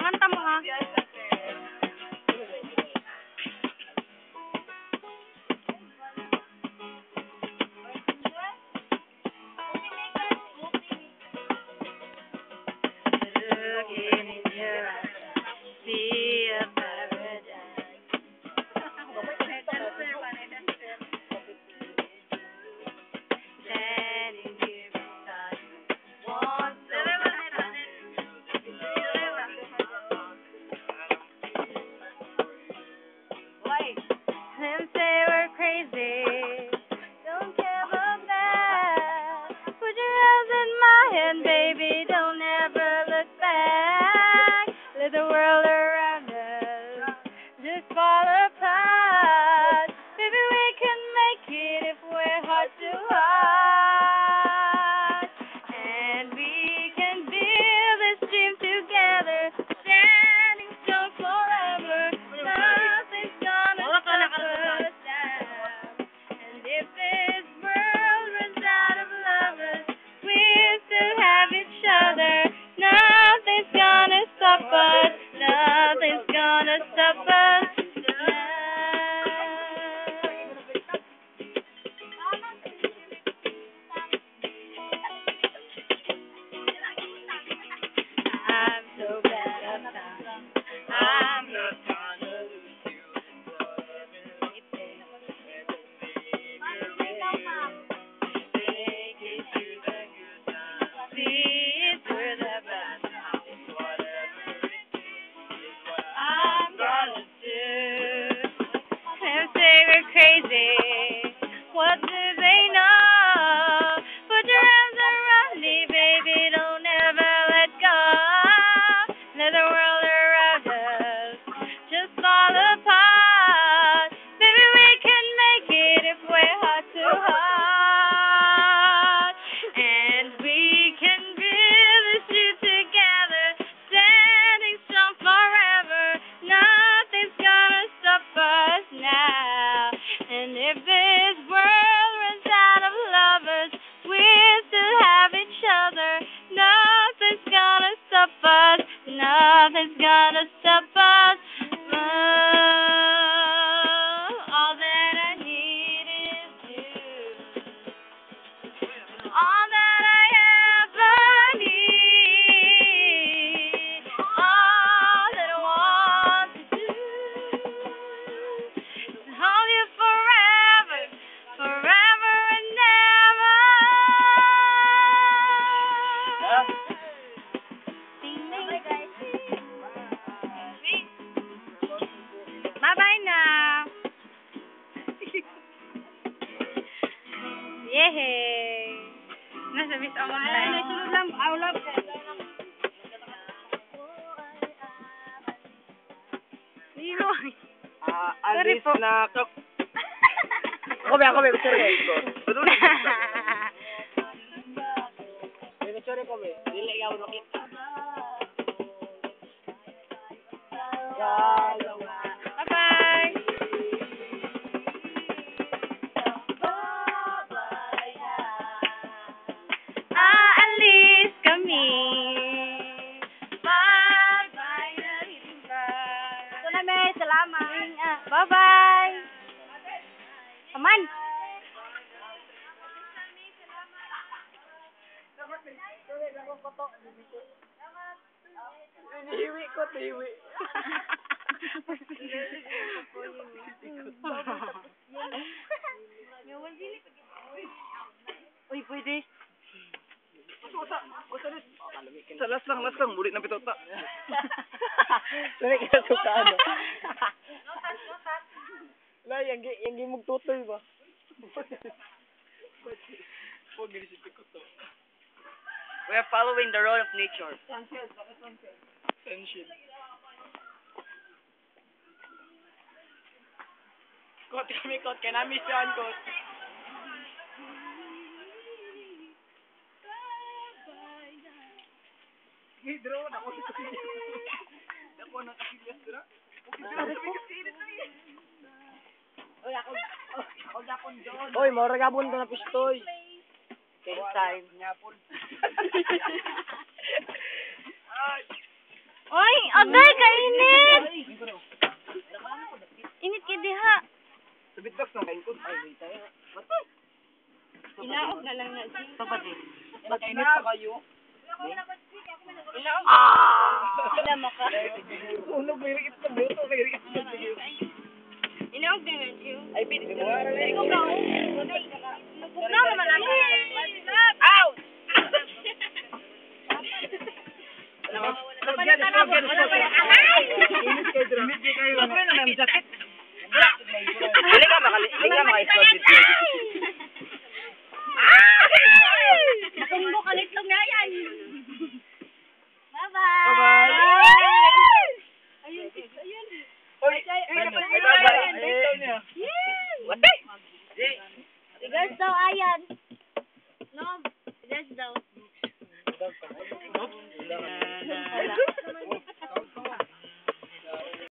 Kumanta mo ha. Them say we're crazy. Don't care about that. Put your hands in my hand, baby. Don't ever look back. Let the world around us just fall apart. Maybe we can make it if we're heart to heart. And we can build this dream together. Standing strong forever. Nothing's gonna stop us now. And if this world runs out of lovers, we still have each other. Nothing's gonna stop us. Nothing's gonna stop us now. I'm so bad at time. I'm not gonna lose you. Take it to the good times. See it through the bad times. Whatever it is what I'm gonna do. Them say we're crazy. What do they know? Put your arms around me, baby. Don't ever let go. Let the world around us just fall apart. Maybe we can make it if we're heart to heart. And we can build this dream together. Standing strong forever. Nothing's gonna stop us now. And if this world runs out of lovers, we still have each other. Nothing's gonna stop us. Nothing's gonna stop us. All that I need is you. All that I ever need. All that I want to do is hold you forever, forever and ever. Bye-bye now. Yehey. Nasa Miss Amon tayo. Nasunod lang. Aulap. Nino. Alis Sorry po. na... Ako be, sorry. Sorry ko be. Dili ka mo nakita. Bye-bye. Aalis kami. Bye-bye na rin ba? Ito na, May. Salamat. Bye-bye. Aman. Tihiwi ko. Uy, pwede. Sa last lang. Mulit na pitota. Dali ka sa ano. La, yung gimog tutoy ba? We are following the road of nature. Sunshine. Kot kami, kot. Kaya namin siyan, kot. Hidro, ako na kasilyas dira. Oy, mora gabon to na pistoy. Kay time. Nyapon. Oy, agay, kainit! Init ka diha. Sabit box ng kain ko. Ay, wait tayo. Ilaog na lang na. Mag-init pa kayo. Ilaog. Ila maka. Unog, may rikit sa buto. May rikit sa buto. Ilaog din na, Jill. Ay, pinit mo nga rin. Ikaw ka, Pugnaw naman ako. Out! Init kayo. Ako na may jacket. Hindi ka maka-spot dito. Natunggo ka litlog na yan. Bye-bye. Bye-bye. Ayun. Oy, what? Regards daw, Ayan. No, regards daw.